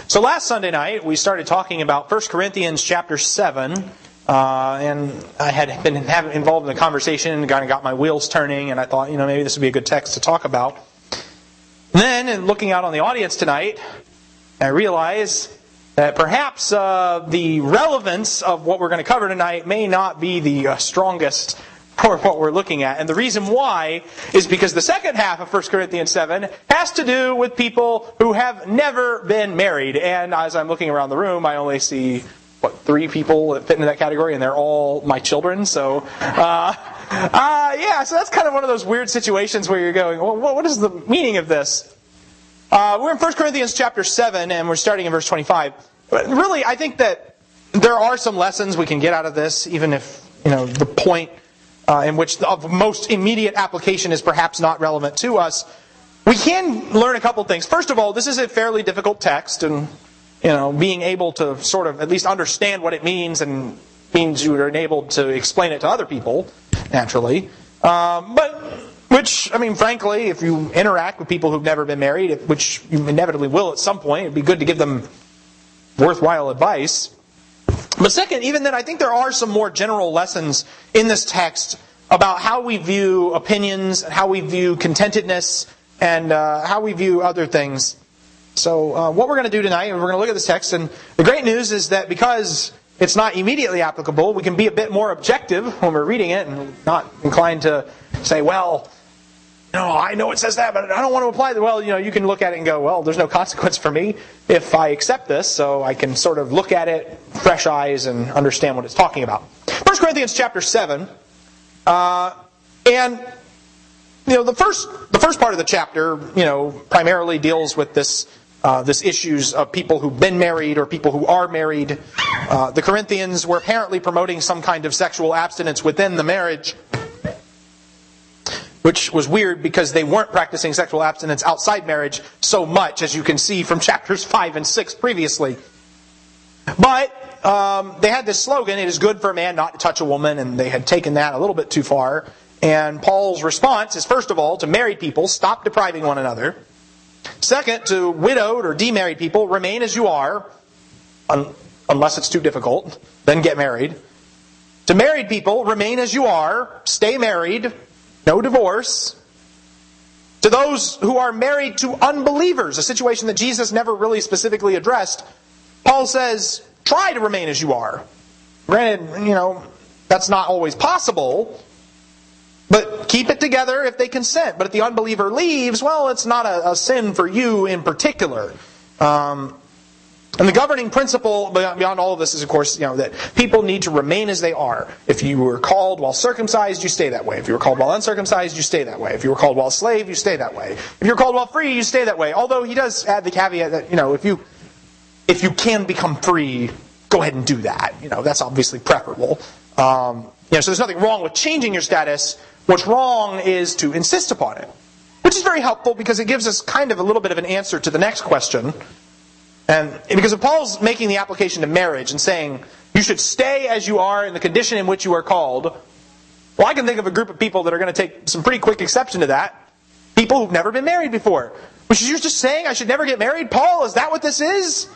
So last Sunday night, we started talking about 1 Corinthians chapter 7, and I had been involved in the conversation and kind of got my wheels turning, and I thought, maybe this would be a good text to talk about. And then, in looking out on the audience tonight, I realized that perhaps the relevance of what we're going to cover tonight may not be the strongest for what we're looking at. And the reason why is because the second half of 1 Corinthians 7 has to do with people who have never been married. And as I'm looking around the room, I only see, 3 people that fit into that category, and they're all my children. So, so that's kind of one of those weird situations where you're going, well, what is the meaning of this? We're in 1 Corinthians chapter 7, and we're starting in verse 25. But really, I think that there are some lessons we can get out of this, even if, the point in which the most immediate application is perhaps not relevant to us. We can learn a couple things. First of all, this is a fairly difficult text, and being able to sort of at least understand what it means and means you are enabled to explain it to other people, naturally. Frankly, if you interact with people who've never been married, which you inevitably will at some point, it'd be good to give them worthwhile advice. But second, even then, I think there are some more general lessons in this text about how we view opinions, and how we view contentedness, and how we view other things. So what we're going to do tonight, we're going to look at this text, and the great news is that because it's not immediately applicable, we can be a bit more objective when we're reading it, and not inclined to say, well, I know it says that, but I don't want to apply it. Well, you can look at it and go, well, there's no consequence for me if I accept this, so I can sort of look at it, fresh eyes, and understand what it's talking about. 1 Corinthians chapter 7, and the first part of the chapter, primarily deals with this issues of people who've been married or people who are married. The Corinthians were apparently promoting some kind of sexual abstinence within the marriage, which was weird because they weren't practicing sexual abstinence outside marriage so much, as you can see from chapters 5 and 6 previously. But they had this slogan, "It is good for a man not to touch a woman," and they had taken that a little bit too far. And Paul's response is, first of all, to married people, stop depriving one another. Second, to widowed or demarried people, remain as you are, unless it's too difficult, then get married. To married people, remain as you are, stay married, no divorce. To those who are married to unbelievers, a situation that Jesus never really specifically addressed, Paul says, try to remain as you are. Granted, that's not always possible, but keep it together if they consent. But if the unbeliever leaves, well, it's not a sin for you in particular. And the governing principle beyond all of this is, of course, that people need to remain as they are. If you were called while circumcised, you stay that way. If you were called while uncircumcised, you stay that way. If you were called while a slave, you stay that way. If you're called while free, you stay that way. Although he does add the caveat that, if you can become free, go ahead and do that. That's obviously preferable. So there's nothing wrong with changing your status. What's wrong is to insist upon it. Which is very helpful because it gives us kind of a little bit of an answer to the next question. And because if Paul's making the application to marriage and saying, you should stay as you are in the condition in which you are called, well, I can think of a group of people that are going to take some pretty quick exception to that. People who've never been married before. Which you're just saying I should never get married? Paul, is that what this is?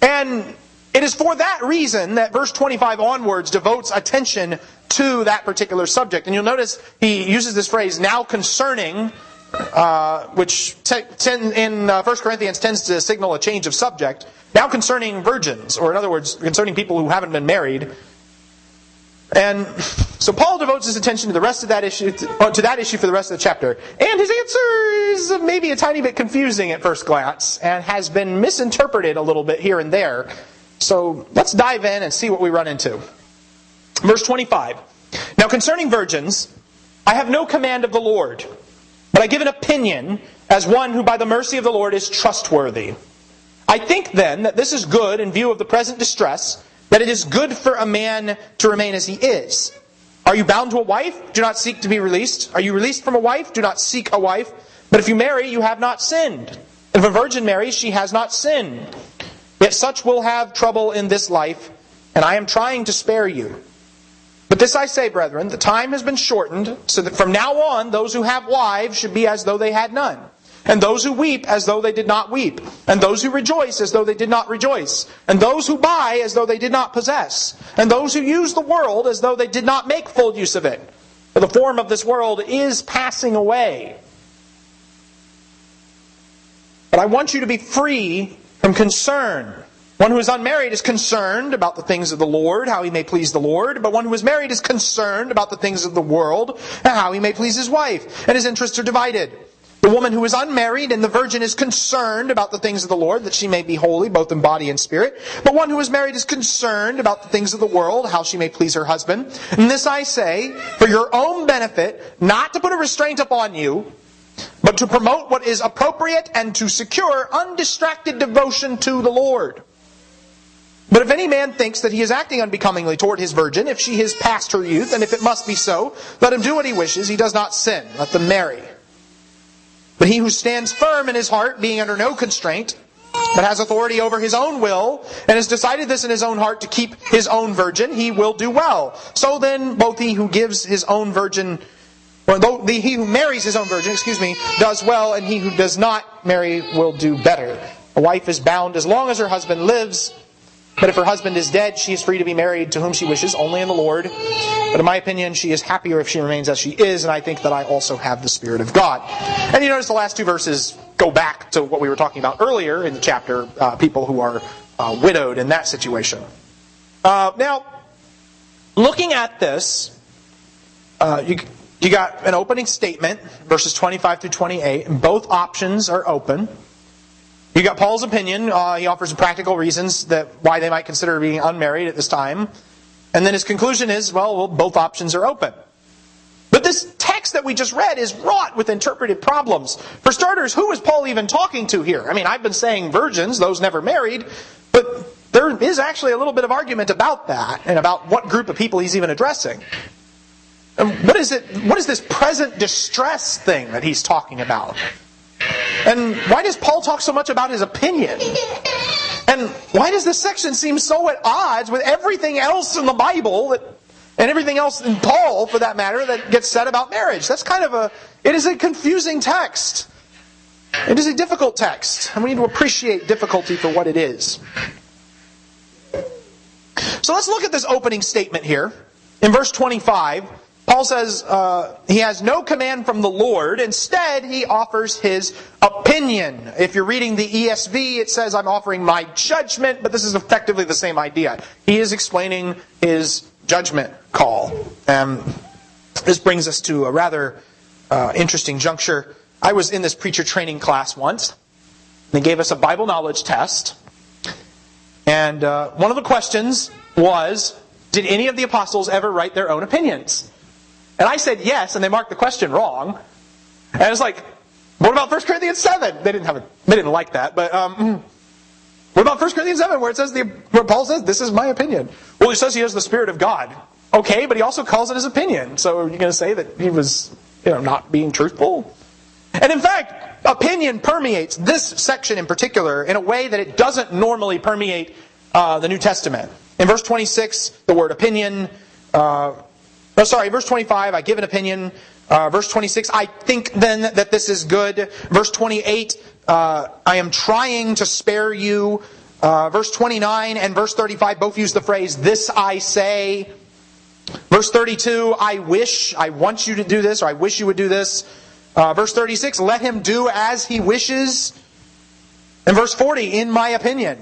And it is for that reason that verse 25 onwards devotes attention to that particular subject. And you'll notice he uses this phrase, now concerning, which in 1 Corinthians tends to signal a change of subject. Now concerning virgins, or in other words, concerning people who haven't been married. And so Paul devotes his attention to the rest of that issue, to that issue for the rest of the chapter. And his answer is maybe a tiny bit confusing at first glance, and has been misinterpreted a little bit here and there. So let's dive in and see what we run into. Verse 25. Now concerning virgins, I have no command of the Lord, but I give an opinion as one who by the mercy of the Lord is trustworthy. I think then that this is good in view of the present distress, that it is good for a man to remain as he is. Are you bound to a wife? Do not seek to be released. Are you released from a wife? Do not seek a wife. But if you marry, you have not sinned. If a virgin marries, she has not sinned. Yet such will have trouble in this life, and I am trying to spare you. But this I say, brethren, the time has been shortened, so that from now on those who have wives should be as though they had none. and those who weep as though they did not weep, and those who rejoice as though they did not rejoice, and those who buy as though they did not possess, and those who use the world as though they did not make full use of it. For the form of this world is passing away. But I want you to be free from concern. One who is unmarried is concerned about the things of the Lord, how he may please the Lord. But one who is married is concerned about the things of the world, and how he may please his wife. And his interests are divided. The woman who is unmarried and the virgin is concerned about the things of the Lord, that she may be holy, both in body and spirit. But one who is married is concerned about the things of the world, how she may please her husband. And this I say, for your own benefit, not to put a restraint upon you, but to promote what is appropriate and to secure undistracted devotion to the Lord. But if any man thinks that he is acting unbecomingly toward his virgin, if she is past her youth, and if it must be so, let him do what he wishes, he does not sin. Let them marry. But he who stands firm in his heart, being under no constraint, but has authority over his own will, and has decided this in his own heart to keep his own virgin, he will do well. So then, both he who gives his own virgin, or he who marries his own virgin, does well, and he who does not marry will do better. A wife is bound as long as her husband lives, but if her husband is dead, she is free to be married to whom she wishes, only in the Lord. But in my opinion, she is happier if she remains as she is, and I think that I also have the Spirit of God. And you notice the last two verses go back to what we were talking about earlier in the chapter, people who are widowed in that situation. Now, looking at this, you got an opening statement, verses 25 through 28, and both options are open. You got Paul's opinion. He offers some practical reasons that why they might consider being unmarried at this time. And then his conclusion is, well, both options are open. But this text that we just read is wrought with interpretive problems. For starters, who is Paul even talking to here? I mean, I've been saying virgins, those never married, but there is actually a little bit of argument about that and about what group of people he's even addressing. And what is this present distress thing that he's talking about? And why does Paul talk so much about his opinion? And why does this section seem so at odds with everything else in the Bible and everything else in Paul, for that matter, that gets said about marriage? It is a confusing text. It is a difficult text. And we need to appreciate difficulty for what it is. So let's look at this opening statement here. In verse 25, Paul says he has no command from the Lord. Instead, he offers his opinion. If you're reading the ESV, it says, I'm offering my judgment, but this is effectively the same idea. He is explaining his judgment call. This brings us to a rather interesting juncture. I was in this preacher training class once. They gave us a Bible knowledge test. And one of the questions was, did any of the apostles ever write their own opinions? And I said yes, and they marked the question wrong. And I was like, what about 1 Corinthians 7? They didn't like that, but what about 1 Corinthians 7 where it says where Paul says, this is my opinion? Well, he says he has the Spirit of God. Okay, but he also calls it his opinion. So are you going to say that he was not being truthful? And in fact, opinion permeates this section in particular in a way that it doesn't normally permeate the New Testament. In verse 26, the word opinion. Verse 25, I give an opinion. Verse 26, I think then that this is good. Verse 28, I am trying to spare you. Verse 29 and verse 35 both use the phrase, this I say. Verse 32, I want you to do this, or I wish you would do this. Verse 36, let him do as he wishes. And verse 40, in my opinion.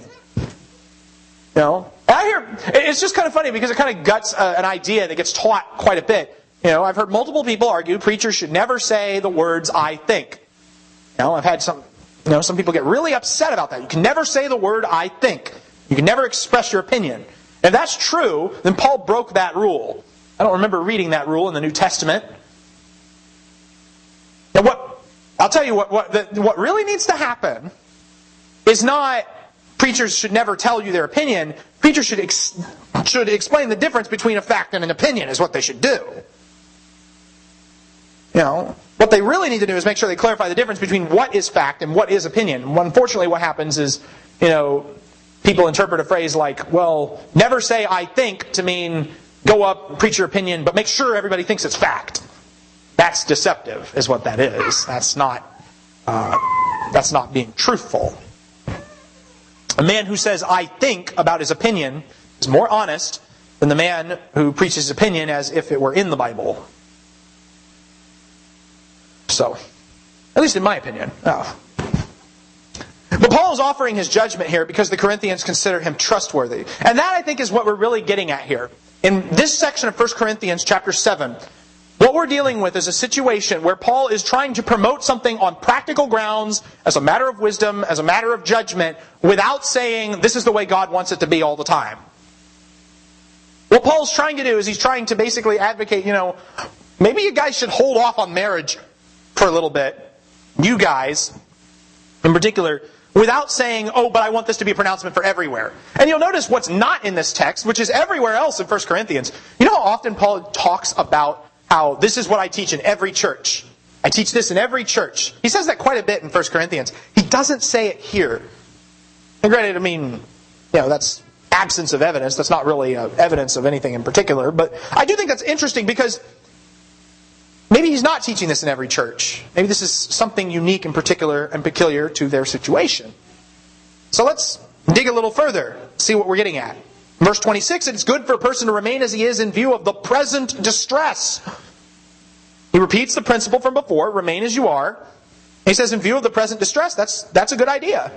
It's just kind of funny because it kind of guts an idea that gets taught quite a bit. I've heard multiple people argue preachers should never say the words I think. I've had some people get really upset about that. You can never say the word I think. You can never express your opinion. If that's true, then Paul broke that rule. I don't remember reading that rule in the New Testament. Now I'll tell you what really needs to happen is not preachers should never tell you their opinion. Preachers should explain the difference between a fact and an opinion is what they should do. What they really need to do is make sure they clarify the difference between what is fact and what is opinion. Unfortunately, what happens is, people interpret a phrase like, well, never say I think to mean go up, preach your opinion, but make sure everybody thinks it's fact. That's deceptive, is what that is. That's not That's not being truthful. A man who says, I think, about his opinion is more honest than the man who preaches his opinion as if it were in the Bible. So, at least in my opinion. Oh. But Paul is offering his judgment here because the Corinthians consider him trustworthy. And that, I think, is what we're really getting at here. In this section of 1 Corinthians chapter 7, what we're dealing with is a situation where Paul is trying to promote something on practical grounds, as a matter of wisdom, as a matter of judgment, without saying, this is the way God wants it to be all the time. What Paul's trying to do is he's trying to basically advocate, maybe you guys should hold off on marriage for a little bit. You guys, in particular, without saying, oh, but I want this to be a pronouncement for everywhere. And you'll notice what's not in this text, which is everywhere else in 1 Corinthians. You know how often Paul talks about how this is what I teach in every church. I teach this in every church. He says that quite a bit in 1 Corinthians. He doesn't say it here. And granted, that's absence of evidence. That's not really evidence of anything in particular. But I do think that's interesting because maybe he's not teaching this in every church. Maybe this is something unique and particular and peculiar to their situation. So let's dig a little further, see what we're getting at. Verse 26, it's good for a person to remain as he is in view of the present distress. He repeats the principle from before, remain as you are. He says in view of the present distress, that's a good idea.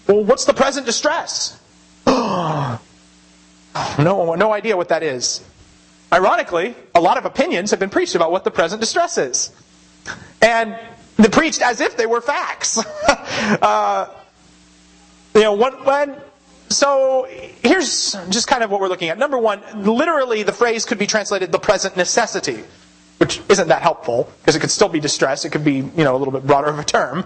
Well, what's the present distress? No idea what that is. Ironically, a lot of opinions have been preached about what the present distress is. And they're preached as if they were facts. So here's just kind of what we're looking at. Number one, literally the phrase could be translated the present necessity, which isn't that helpful because it could still be distress. It could be, a little bit broader of a term.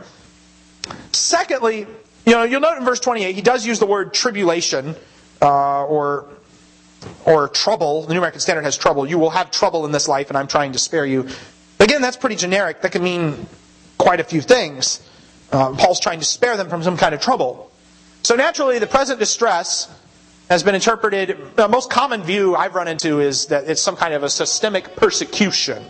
Secondly, you'll note in verse 28, he does use the word tribulation or trouble. The New American Standard has trouble. You will have trouble in this life and I'm trying to spare you. But again, that's pretty generic. That can mean quite a few things. Paul's trying to spare them from some kind of trouble. So naturally, the present distress has been interpreted, the most common view I've run into is that it's some kind of a systemic persecution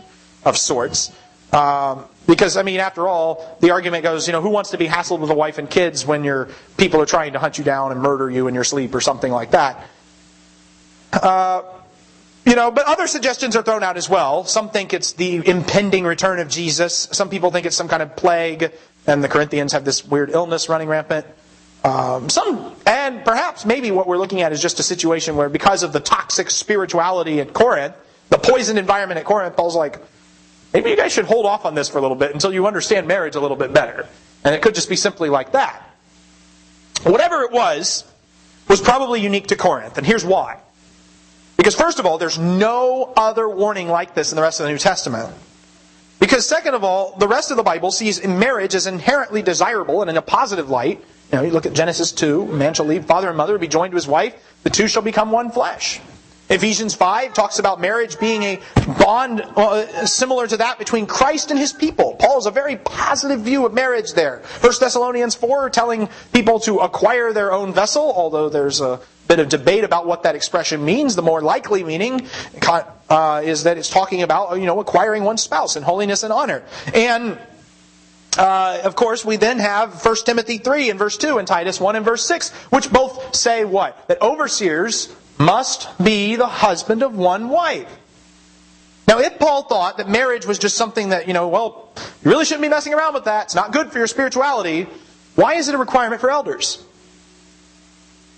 of sorts. Because, after all, the argument goes, who wants to be hassled with a wife and kids when your people are trying to hunt you down and murder you in your sleep or something like that? But other suggestions are thrown out as well. Some think it's the impending return of Jesus. Some people think it's some kind of plague, and the Corinthians have this weird illness running rampant. And perhaps maybe what we're looking at is just a situation where because of the toxic spirituality at Corinth, the poisoned environment at Corinth, Paul's like, maybe you guys should hold off on this for a little bit until you understand marriage a little bit better. And it could just be simply like that. Whatever it was probably unique to Corinth. And here's why. Because first of all, there's no other warning like this in the rest of the New Testament. Because second of all, the rest of the Bible sees marriage as inherently desirable and in a positive light. You look at Genesis 2, man shall leave father and mother and be joined to his wife. The two shall become one flesh. Ephesians 5 talks about marriage being a bond similar to that between Christ and His people. Paul has a very positive view of marriage there. 1 Thessalonians 4 telling people to acquire their own vessel, although there's a bit of debate about what that expression means. The more likely meaning is that it's talking about acquiring one's spouse in holiness and honor. And of course, we then have 1 Timothy 3 and verse 2 and Titus 1 and verse 6, which both say what? That overseers must be the husband of one wife. Now, if Paul thought that marriage was just something that, you really shouldn't be messing around with that, it's not good for your spirituality, why is it a requirement for elders?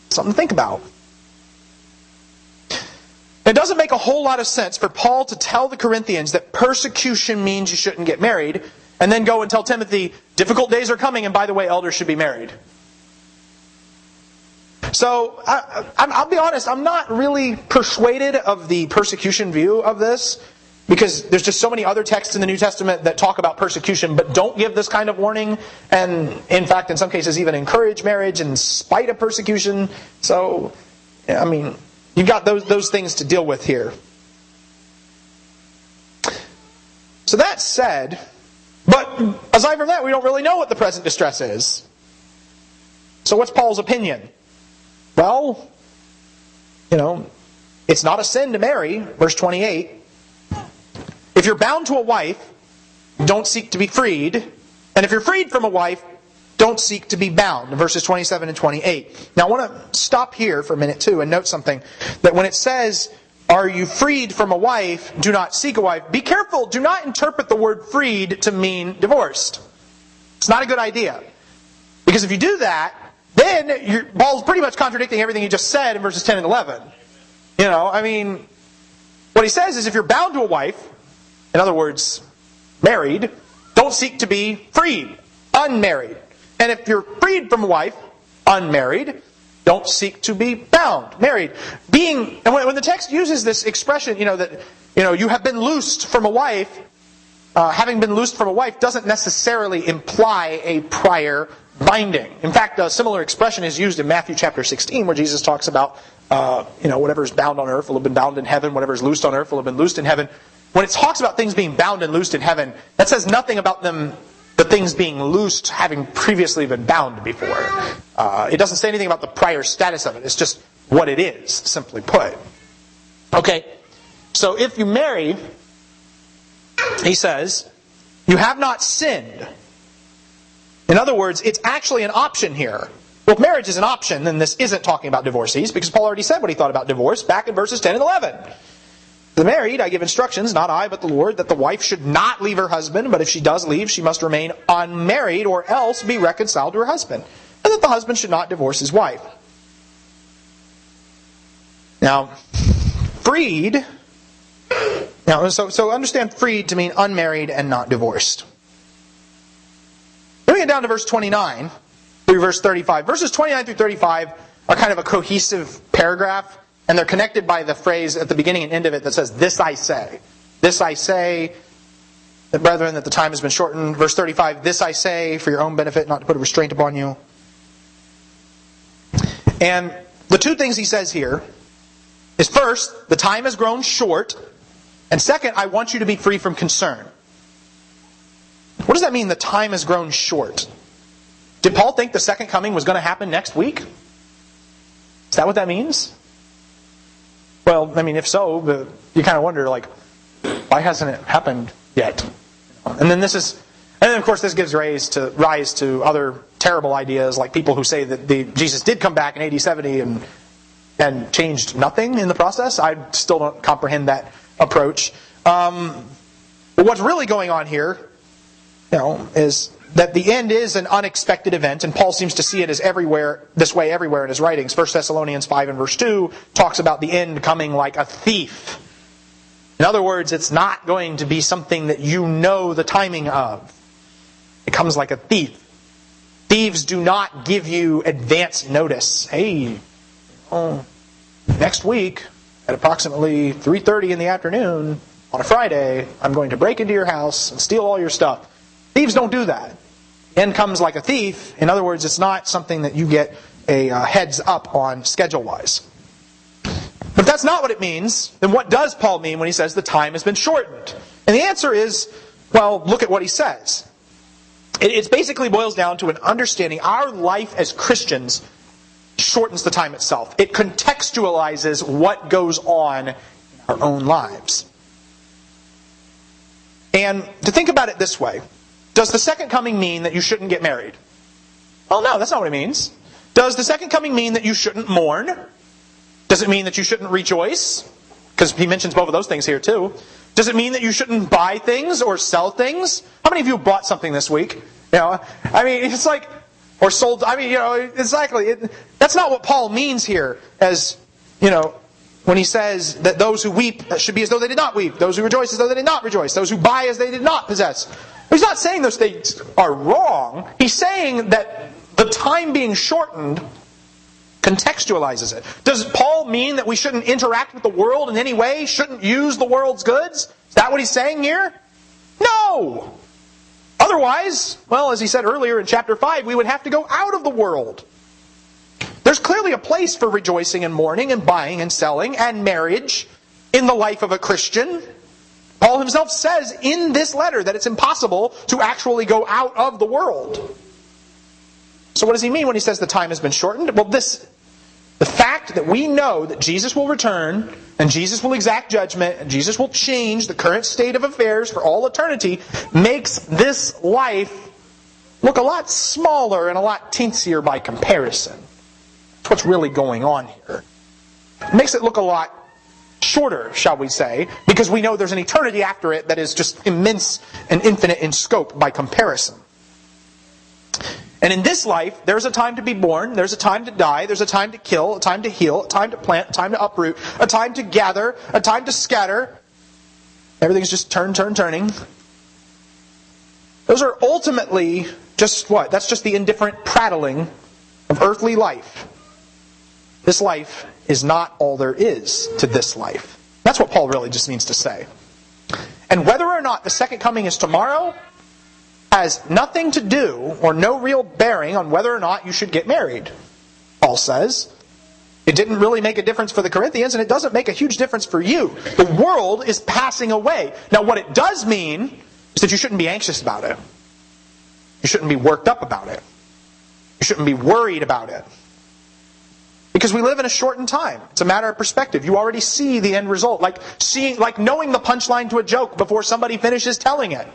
Something to think about. It doesn't make a whole lot of sense for Paul to tell the Corinthians that persecution means you shouldn't get married, and then go and tell Timothy, difficult days are coming, and by the way, elders should be married. So, I'll be honest, I'm not really persuaded of the persecution view of this, because there's just so many other texts in the New Testament that talk about persecution, but don't give this kind of warning, and in fact, in some cases, even encourage marriage in spite of persecution. So, you've got those things to deal with here. So that said, but aside from that, we don't really know what the present distress is. So what's Paul's opinion? Well, it's not a sin to marry, verse 28. If you're bound to a wife, don't seek to be freed. And if you're freed from a wife, don't seek to be bound. In verses 27 and 28. Now I want to stop here for a minute too and note something. That when it says, are you freed from a wife, do not seek a wife. Be careful, do not interpret the word freed to mean divorced. It's not a good idea. Because if you do that, then Paul's pretty much contradicting everything he just said in verses 10 and 11. What he says is if you're bound to a wife, in other words, married, don't seek to be freed, unmarried. And if you're freed from a wife, unmarried, don't seek to be bound, married. And when the text uses this expression, that you have been loosed from a wife, having been loosed from a wife doesn't necessarily imply a prior binding. In fact, a similar expression is used in Matthew chapter 16, where Jesus talks about, whatever is bound on earth will have been bound in heaven, whatever is loosed on earth will have been loosed in heaven. When it talks about things being bound and loosed in heaven, that says nothing about the things being loosed having previously been bound before. It doesn't say anything about the prior status of it. It's just what it is, simply put. Okay, so if you marry, he says, you have not sinned. In other words, it's actually an option here. Well, if marriage is an option, then this isn't talking about divorcees, because Paul already said what he thought about divorce back in verses 10 and 11. The married, I give instructions, not I, but the Lord, that the wife should not leave her husband, but if she does leave, she must remain unmarried, or else be reconciled to her husband. And that the husband should not divorce his wife. Now, freed, so understand freed to mean unmarried and not divorced. Let me get down to verse 29 through verse 35. Verses 29 through 35 are kind of a cohesive paragraph, and they're connected by the phrase at the beginning and end of it that says, this I say. This I say, that brethren, that the time has been shortened. Verse 35, this I say for your own benefit, not to put a restraint upon you. And the two things he says here is first, the time has grown short, and second, I want you to be free from concern. What does that mean, the time has grown short? Did Paul think the second coming was going to happen next week? Is that what that means? Well, if so, you kind of wonder, why hasn't it happened yet? And then of course this gives rise to other terrible ideas, like people who say that Jesus did come back in AD 70 and changed nothing in the process. I still don't comprehend that approach. But what's really going on here, is that the end is an unexpected event, and Paul seems to see it as this way everywhere in his writings. 1 Thessalonians 5 and verse 2 talks about the end coming like a thief. In other words, it's not going to be something that you know the timing of. It comes like a thief. Thieves do not give you advance notice. Hey, next week at approximately 3:30 in the afternoon on a Friday, I'm going to break into your house and steal all your stuff. Thieves don't do that. End comes like a thief. In other words, it's not something that you get a heads up on schedule-wise. But if that's not what it means, then what does Paul mean when he says the time has been shortened? And the answer is, well, look at what he says. It basically boils down to an understanding. Our life as Christians shortens the time itself. It contextualizes what goes on in our own lives. And to think about it this way, does the second coming mean that you shouldn't get married? Well, no, that's not what it means. Does the second coming mean that you shouldn't mourn? Does it mean that you shouldn't rejoice? Because he mentions both of those things here too. Does it mean that you shouldn't buy things or sell things? How many of you bought something this week? It's like, or sold, exactly. That's not what Paul means here as, when he says that those who weep should be as though they did not weep. Those who rejoice as though they did not rejoice. Those who buy as they did not possess. He's not saying those things are wrong. He's saying that the time being shortened contextualizes it. Does Paul mean that we shouldn't interact with the world in any way? Shouldn't use the world's goods? Is that what he's saying here? No! Otherwise, well, as he said earlier in chapter 5, we would have to go out of the world. There's clearly a place for rejoicing and mourning and buying and selling and marriage in the life of a Christian. Paul himself says in this letter that it's impossible to actually go out of the world. So what does he mean when he says the time has been shortened? Well, the fact that we know that Jesus will return and Jesus will exact judgment and Jesus will change the current state of affairs for all eternity makes this life look a lot smaller and a lot teensier by comparison. That's what's really going on here. It makes it look a lot shorter, shall we say, because we know there's an eternity after it that is just immense and infinite in scope by comparison. And in this life, there's a time to be born, there's a time to die, there's a time to kill, a time to heal, a time to plant, a time to uproot, a time to gather, a time to scatter. Everything's just turning. Those are ultimately just what? That's just the indifferent prattling of earthly life. This life is not all there is to this life. That's what Paul really just means to say. And whether or not the second coming is tomorrow has nothing to do or no real bearing on whether or not you should get married, Paul says. It didn't really make a difference for the Corinthians, and it doesn't make a huge difference for you. The world is passing away. Now, what it does mean is that you shouldn't be anxious about it. You shouldn't be worked up about it. You shouldn't be worried about it. Because we live in a shortened time. It's a matter of perspective. You already see the end result. Like knowing the punchline to a joke before somebody finishes telling it.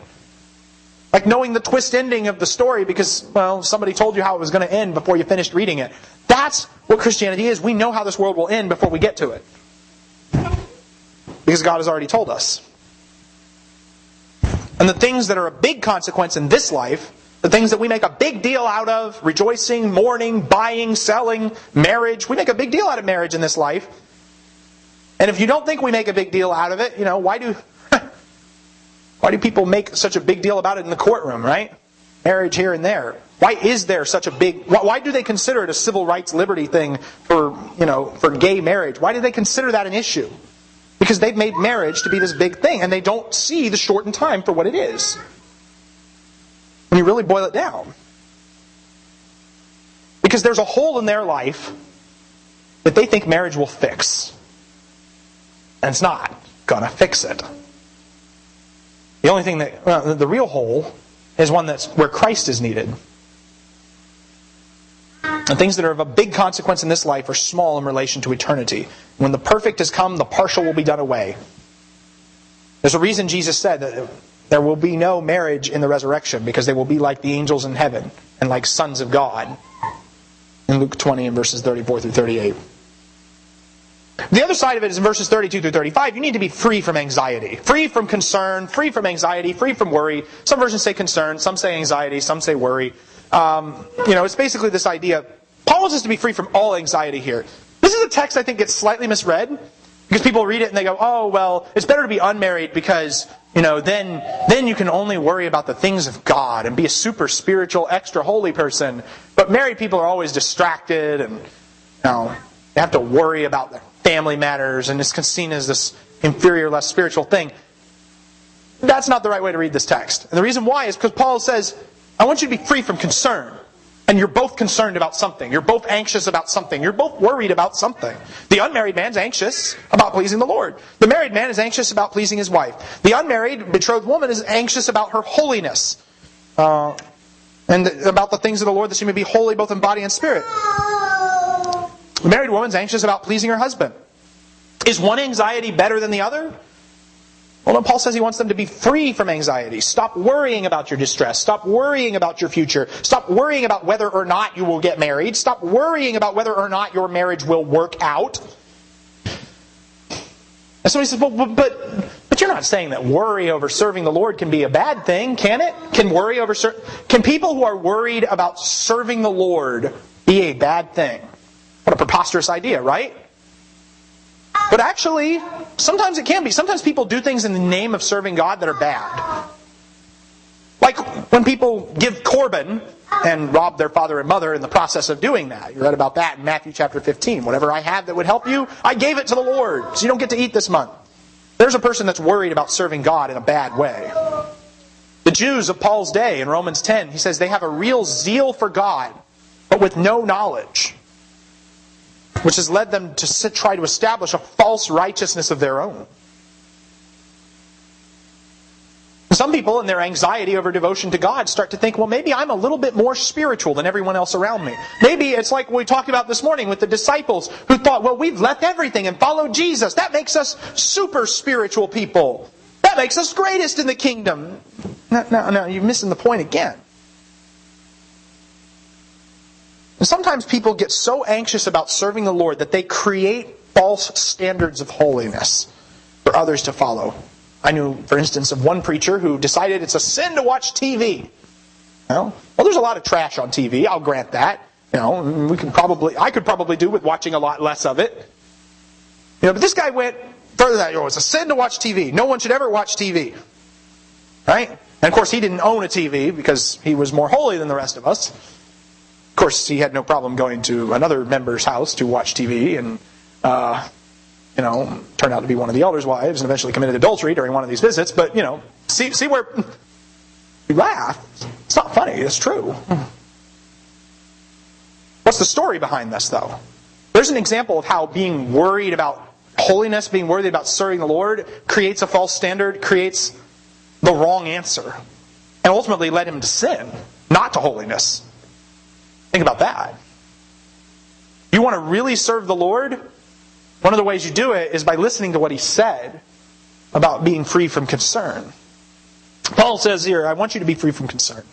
Like knowing the twist ending of the story because, well, somebody told you how it was going to end before you finished reading it. That's what Christianity is. We know how this world will end before we get to it. Because God has already told us. And the things that are a big consequence in this life, the things that we make a big deal out of, rejoicing, mourning, buying, selling, marriage, we make a big deal out of marriage in this life. And if you don't think we make a big deal out of it, why do people make such a big deal about it in the courtroom, right? Marriage here and there. Why is there such a big... Why do they consider it a civil rights liberty thing for gay marriage? Why do they consider that an issue? Because they've made marriage to be this big thing, and they don't see the shortened time for what it is. When you really boil it down. Because there's a hole in their life that they think marriage will fix. And it's not gonna fix it. The only thing the real hole is one that's where Christ is needed. And things that are of a big consequence in this life are small in relation to eternity. When the perfect has come, the partial will be done away. There's a reason Jesus said that there will be no marriage in the resurrection, because they will be like the angels in heaven and like sons of God. In Luke 20 and verses 34 through 38. The other side of it is in verses 32 through 35, you need to be free from anxiety. Free from concern, free from anxiety, free from worry. Some versions say concern, some say anxiety, some say worry. It's basically this idea. Paul wants us to be free from all anxiety here. This is a text I think gets slightly misread. Because people read it and they go, oh, well, it's better to be unmarried because, then you can only worry about the things of God and be a super spiritual, extra holy person. But married people are always distracted and, they have to worry about their family matters and it's seen as this inferior, less spiritual thing. That's not the right way to read this text. And the reason why is because Paul says, I want you to be free from concern. And you're both concerned about something. You're both anxious about something. You're both worried about something. The unmarried man's anxious about pleasing the Lord. The married man is anxious about pleasing his wife. The unmarried, betrothed woman is anxious about her holiness. And about the things of the Lord, that she may be holy both in body and spirit. The married woman's anxious about pleasing her husband. Is one anxiety better than the other? Well, no, Paul says he wants them to be free from anxiety. Stop worrying about your distress. Stop worrying about your future. Stop worrying about whether or not you will get married. Stop worrying about whether or not your marriage will work out. And somebody says, well, but you're not saying that worry over serving the Lord can be a bad thing, can it? Can people who are worried about serving the Lord be a bad thing? What a preposterous idea, right? But actually, sometimes it can be. Sometimes people do things in the name of serving God that are bad. Like when people give Corban and rob their father and mother in the process of doing that. You read about that in Matthew chapter 15. Whatever I have that would help you, I gave it to the Lord, so you don't get to eat this month. There's a person that's worried about serving God in a bad way. The Jews of Paul's day in Romans 10, he says they have a real zeal for God, but with no knowledge, which has led them to try to establish a false righteousness of their own. Some people, in their anxiety over devotion to God, start to think, well, maybe I'm a little bit more spiritual than everyone else around me. Maybe it's like we talked about this morning with the disciples who thought, well, we've left everything and followed Jesus. That makes us super spiritual people. That makes us greatest in the kingdom. No, you're missing the point again. And sometimes people get so anxious about serving the Lord that they create false standards of holiness for others to follow. I knew, for instance, of one preacher who decided it's a sin to watch TV. Well, there's a lot of trash on TV, I'll grant that. I could probably do with watching a lot less of it. But this guy went further than that. It's a sin to watch TV. No one should ever watch TV. Right? And of course he didn't own a TV because he was more holy than the rest of us. Of course he had no problem going to another member's house to watch TV and turned out to be one of the elders' wives and eventually committed adultery during one of these visits. But, see where you laugh. It's not funny. It's true. What's the story behind this, though? There's an example of how being worried about holiness, being worried about serving the Lord, creates a false standard, creates the wrong answer, and ultimately led him to sin, not to holiness. Think about that. You want to really serve the Lord? One of the ways you do it is by listening to what He said about being free from concern. Paul says here, I want you to be free from concern.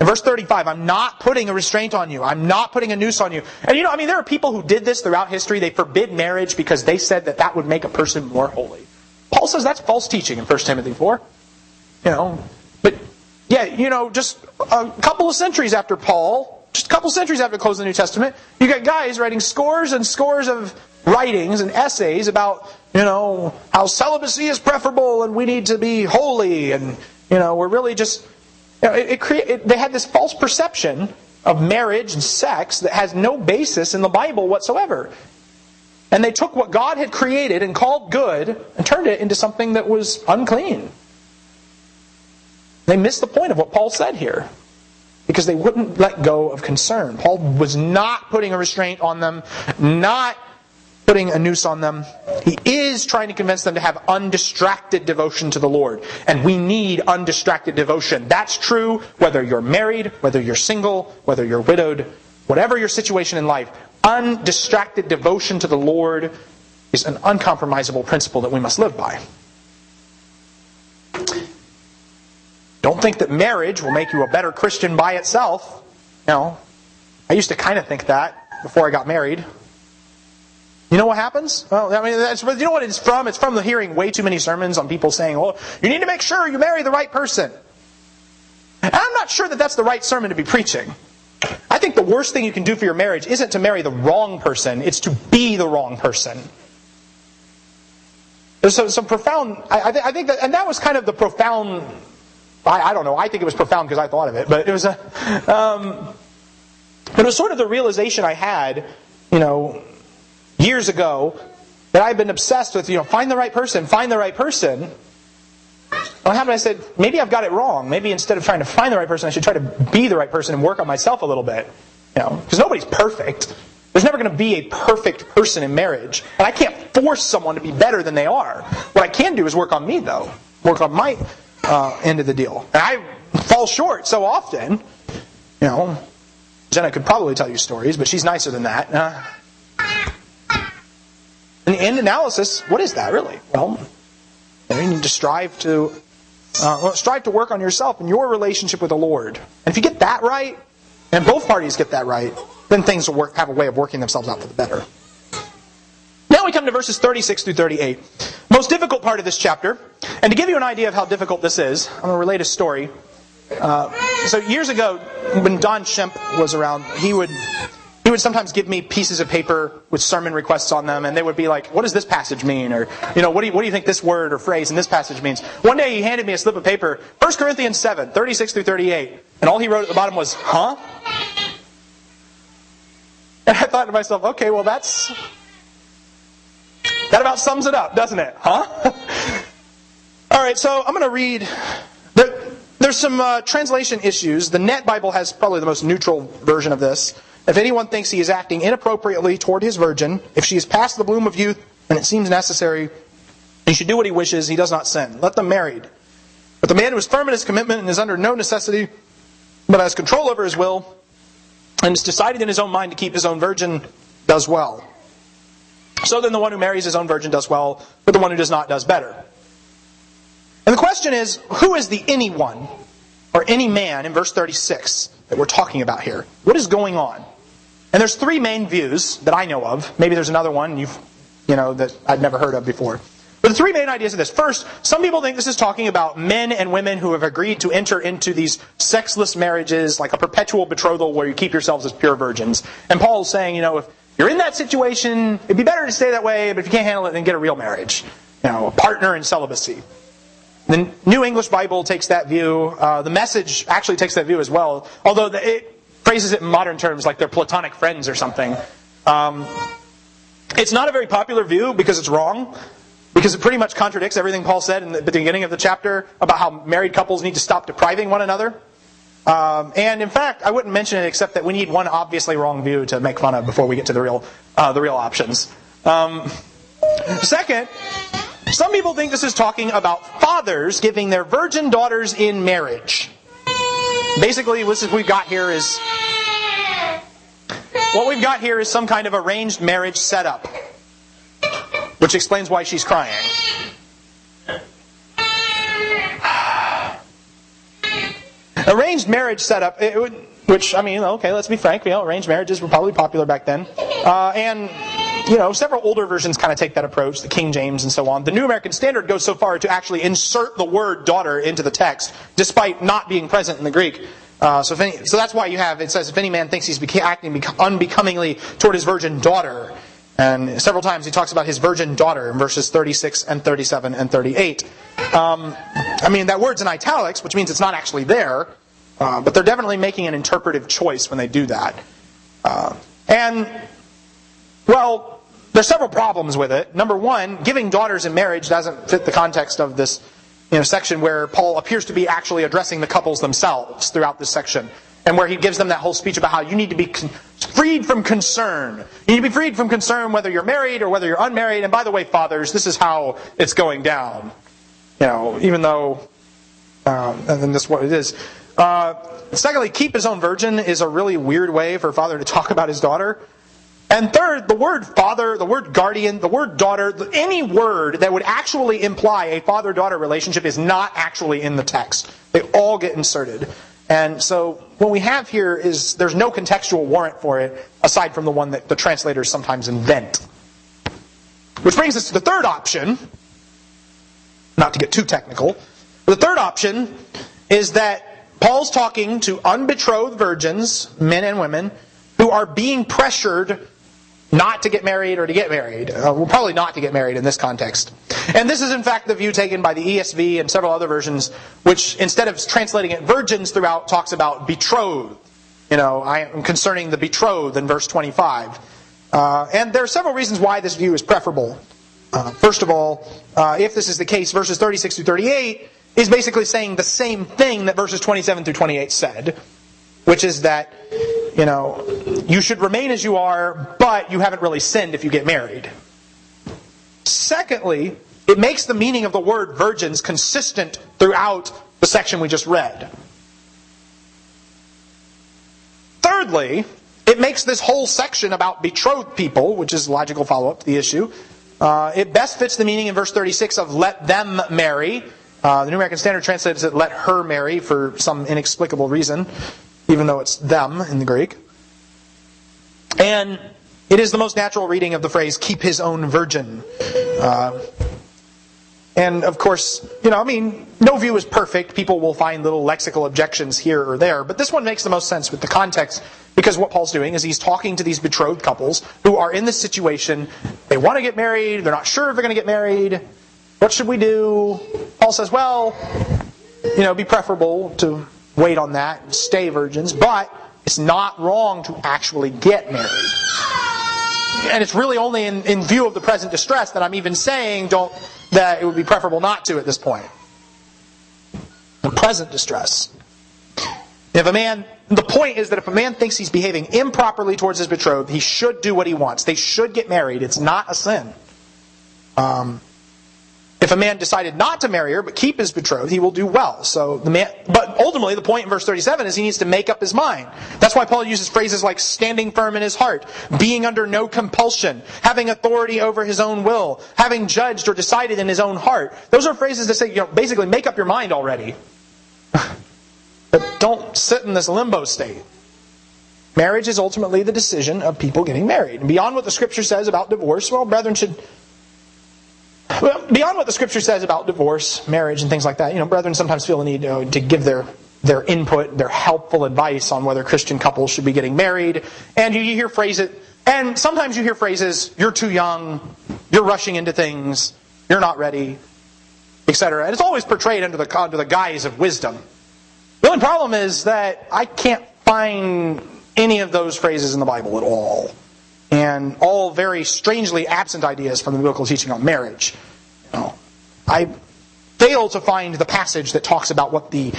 In verse 35, I'm not putting a restraint on you. I'm not putting a noose on you. And there are people who did this throughout history. They forbid marriage because they said that would make a person more holy. Paul says that's false teaching in 1 Timothy 4. Just a couple of centuries after Paul, just a couple of centuries after the close of the New Testament, you got guys writing scores and scores of writings and essays about, how celibacy is preferable and we need to be holy and, we're really just... they had this false perception of marriage and sex that has no basis in the Bible whatsoever. And they took what God had created and called good and turned it into something that was unclean. They missed the point of what Paul said here because they wouldn't let go of concern. Paul was not putting a restraint on them, not putting a noose on them. He is trying to convince them to have undistracted devotion to the Lord. And we need undistracted devotion. That's true whether you're married, whether you're single, whether you're widowed, whatever your situation in life. Undistracted devotion to the Lord is an uncompromisable principle that we must live by. Don't think that marriage will make you a better Christian by itself. I used to kind of think that before I got married. You know what happens? Well, you know what it's from? It's from the hearing way too many sermons on people saying, you need to make sure you marry the right person. And I'm not sure that that's the right sermon to be preaching. I think the worst thing you can do for your marriage isn't to marry the wrong person, it's to be the wrong person. There's some profound... I think that... And that was kind of the profound... I don't know. I think it was profound because I thought of it. But it was it was sort of the realization I had, years ago, that I've been obsessed with, find the right person, find the right person. What happened? I said, maybe I've got it wrong. Maybe instead of trying to find the right person, I should try to be the right person and work on myself a little bit. Because nobody's perfect. There's never going to be a perfect person in marriage. And I can't force someone to be better than they are. What I can do is work on me, though. Work on my end of the deal. And I fall short so often. Jenna could probably tell you stories, but she's nicer than that. In the end analysis, what is that really? Well, you need to strive to work on yourself and your relationship with the Lord. And if you get that right, and both parties get that right, then things will have a way of working themselves out for the better. Now we come to verses 36 through 38. Most difficult part of this chapter. And to give you an idea of how difficult this is, I'm going to relate a story. So years ago, when Don Shemp was around, he would sometimes give me pieces of paper with sermon requests on them, and they would be like, what does this passage mean? Or, what do you think this word or phrase in this passage means? One day he handed me a slip of paper, 1 Corinthians 7, 36 through 38, and all he wrote at the bottom was, huh? And I thought to myself, okay, well that about sums it up, doesn't it? Huh? Alright, so I'm going to read... There's some translation issues. The Net Bible has probably the most neutral version of this. If anyone thinks he is acting inappropriately toward his virgin, if she is past the bloom of youth, and it seems necessary, he should do what he wishes, he does not sin. Let them married. But the man who is firm in his commitment and is under no necessity, but has control over his will, and is decided in his own mind to keep his own virgin, does well. So then the one who marries his own virgin does well, but the one who does not does better. And the question is, who is the anyone, or any man, in verse 36, that we're talking about here? What is going on? And there's three main views that I know of. Maybe there's another one that I'd never heard of before. But the three main ideas of this. First, some people think this is talking about men and women who have agreed to enter into these sexless marriages, like a perpetual betrothal where you keep yourselves as pure virgins. And Paul's saying, if you're in that situation, it'd be better to stay that way, but if you can't handle it, then get a real marriage. A partner in celibacy. The New English Bible takes that view. The Message actually takes that view as well, although it phrases it in modern terms like they're platonic friends or something. It's not a very popular view because it's wrong. Because it pretty much contradicts everything Paul said in the beginning of the chapter about how married couples need to stop depriving one another. And in fact, I wouldn't mention it except that we need one obviously wrong view to make fun of before we get to the real options. Second, some people think this is talking about fathers giving their virgin daughters in marriage. Basically, what we've got here is some kind of arranged marriage setup. Which explains why she's crying. Arranged marriage setup, let's be frank, arranged marriages were probably popular back then. And several older versions kind of take that approach, the King James and so on. The New American Standard goes so far to actually insert the word daughter into the text, despite not being present in the Greek. So that's why it says, if any man thinks he's acting unbecomingly toward his virgin daughter. And several times he talks about his virgin daughter in verses 36 and 37 and 38. That word's in italics, which means it's not actually there. But they're definitely making an interpretive choice when they do that. There's several problems with it. Number one, giving daughters in marriage doesn't fit the context of this section where Paul appears to be actually addressing the couples themselves throughout this section. And where he gives them that whole speech about how you need to be freed from concern. You need to be freed from concern whether you're married or whether you're unmarried. And by the way, fathers, this is how it's going down. Even though, and then this is what it is. Secondly, keep his own virgin is a really weird way for a father to talk about his daughter. And third, the word father, the word guardian, the word daughter, any word that would actually imply a father-daughter relationship is not actually in the text. They all get inserted. And so what we have here is there's no contextual warrant for it aside from the one that the translators sometimes invent. Which brings us to the third option, not to get too technical. The third option is that Paul's talking to unbetrothed virgins, men and women, who are being pressured not to get married or to get married. Probably not to get married in this context. And this is in fact the view taken by the ESV and several other versions, which instead of translating it virgins throughout, talks about betrothed. Concerning the betrothed in verse 25. And there are several reasons why this view is preferable. First of all, if this is the case, verses 36 through 38 is basically saying the same thing that verses 27 through 28 said, which is that you should remain as you are, but you haven't really sinned if you get married. Secondly, it makes the meaning of the word virgins consistent throughout the section we just read. Thirdly, it makes this whole section about betrothed people, which is a logical follow-up to the issue, it best fits the meaning in verse 36 of let them marry. The New American Standard translates it let her marry for some inexplicable reason, even though it's them in the Greek. And it is the most natural reading of the phrase, keep his own virgin. And of course, no view is perfect. People will find little lexical objections here or there. But this one makes the most sense with the context, because what Paul's doing is he's talking to these betrothed couples who are in this situation. They want to get married. They're not sure if they're going to get married. What should we do? Paul says, be preferable to wait on that and stay virgins, but it's not wrong to actually get married. And it's really only in view of the present distress that I'm even saying that it would be preferable not to at this point. The present distress. The point is that if a man thinks he's behaving improperly towards his betrothed, he should do what he wants. They should get married. It's not a sin. If a man decided not to marry her but keep his betrothed, he will do well. But ultimately, the point in verse 37 is he needs to make up his mind. That's why Paul uses phrases like standing firm in his heart, being under no compulsion, having authority over his own will, having judged or decided in his own heart. Those are phrases that say, basically make up your mind already. But don't sit in this limbo state. Marriage is ultimately the decision of people getting married. And beyond what the Scripture says about divorce, beyond what the Scripture says about divorce, marriage, and things like that, brethren sometimes feel the need to give their input, their helpful advice on whether Christian couples should be getting married. And you hear phrases, and sometimes you hear phrases, you're too young, you're rushing into things, you're not ready, etc. And it's always portrayed under the guise of wisdom. The only problem is that I can't find any of those phrases in the Bible at all. And all very strangely absent ideas from the biblical teaching on marriage. I fail to find the passage that talks about what the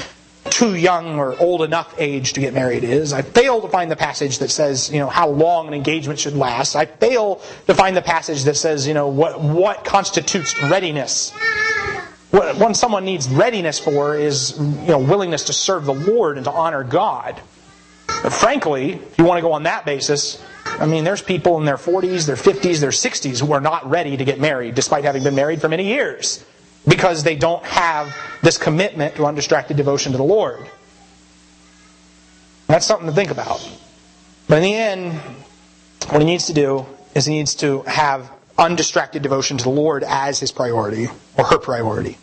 too young or old enough age to get married is. I fail to find the passage that says, how long an engagement should last. I fail to find the passage that says, what constitutes readiness. What someone needs readiness for is, willingness to serve the Lord and to honor God. But frankly, if you want to go on that basis, there's people in their 40s, their 50s, their 60s who are not ready to get married, despite having been married for many years, because they don't have this commitment to undistracted devotion to the Lord. That's something to think about. But in the end, what he needs to do is he needs to have undistracted devotion to the Lord as his priority, or her priority.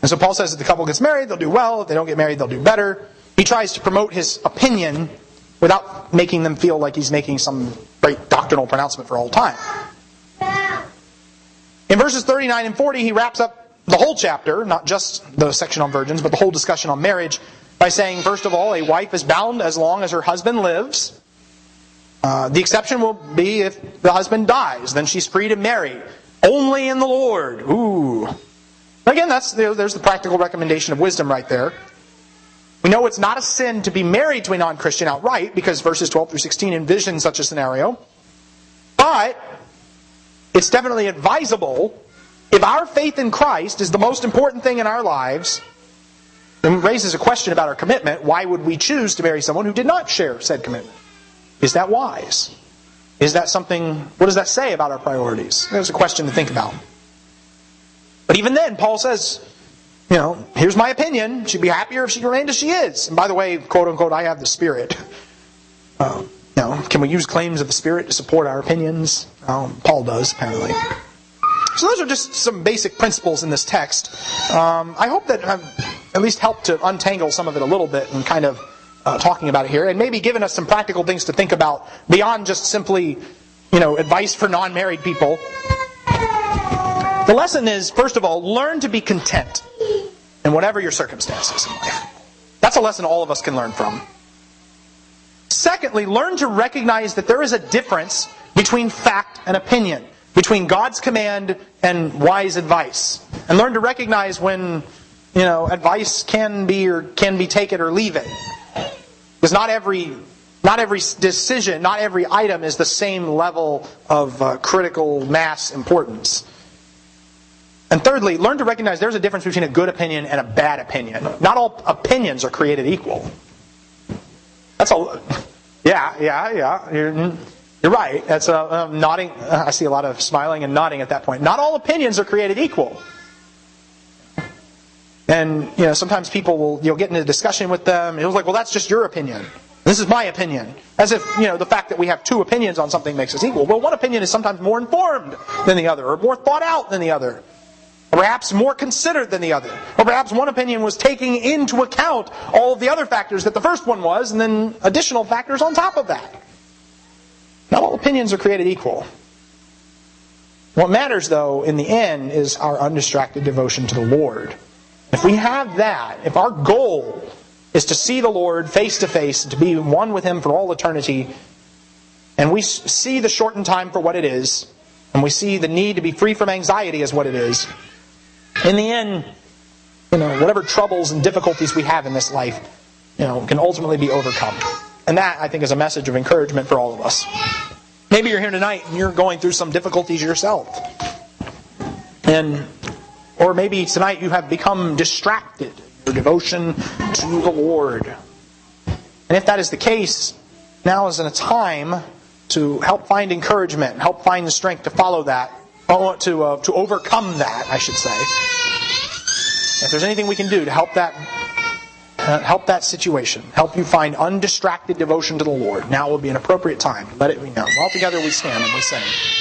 And so Paul says if the couple gets married, they'll do well. If they don't get married, they'll do better. He tries to promote his opinion without making them feel like he's making some great doctrinal pronouncement for all time. In verses 39 and 40, he wraps up the whole chapter, not just the section on virgins, but the whole discussion on marriage, by saying, first of all, a wife is bound as long as her husband lives. The exception will be if the husband dies. Then she's free to marry. Only in the Lord. Ooh. Again, there's the practical recommendation of wisdom right there. We know it's not a sin to be married to a non-Christian outright, because verses 12 through 16 envision such a scenario. But it's definitely advisable, if our faith in Christ is the most important thing in our lives, and raises a question about our commitment, why would we choose to marry someone who did not share said commitment? Is that wise? Is that something, what does that say about our priorities? There's a question to think about. But even then, Paul says, here's my opinion. She'd be happier if she remained as she is. And by the way, quote unquote, I have the Spirit. Can we use claims of the Spirit to support our opinions? Paul does, apparently. So those are just some basic principles in this text. I hope that I've at least helped to untangle some of it a little bit and kind of talking about it here, and maybe given us some practical things to think about beyond just simply, advice for non-married people. The lesson is, first of all, learn to be content in whatever your circumstances in life. That's a lesson all of us can learn from. Secondly, learn to recognize that there is a difference between fact and opinion, between God's command and wise advice. And learn to recognize when, advice can be take it or leave it. Because not every decision, not every item is the same level of critical mass importance. And thirdly, learn to recognize there's a difference between a good opinion and a bad opinion. Not all opinions are created equal. Yeah. You're right. That's nodding. I see a lot of smiling and nodding at that point. Not all opinions are created equal. And sometimes you'll get into a discussion with them. It was like, well, that's just your opinion. This is my opinion. As if the fact that we have two opinions on something makes us equal. Well, one opinion is sometimes more informed than the other, or more thought out than the other. Or perhaps more considered than the other. Or perhaps one opinion was taking into account all of the other factors that the first one was, and then additional factors on top of that. Not all opinions are created equal. What matters, though, in the end, is our undistracted devotion to the Lord. If we have that, if our goal is to see the Lord face to face, to be one with Him for all eternity, and we see the shortened time for what it is, and we see the need to be free from anxiety as what it is, in the end, whatever troubles and difficulties we have in this life, can ultimately be overcome. And that, I think, is a message of encouragement for all of us. Maybe you're here tonight and you're going through some difficulties yourself. Or maybe tonight you have become distracted in your devotion to the Lord. And if that is the case, now is a time to help find encouragement, help find the strength to follow that, to overcome that, I should say. If there's anything we can do to help that help that situation. Help you find undistracted devotion to the Lord. Now will be an appropriate time. Let it be known. All together we stand and we sing.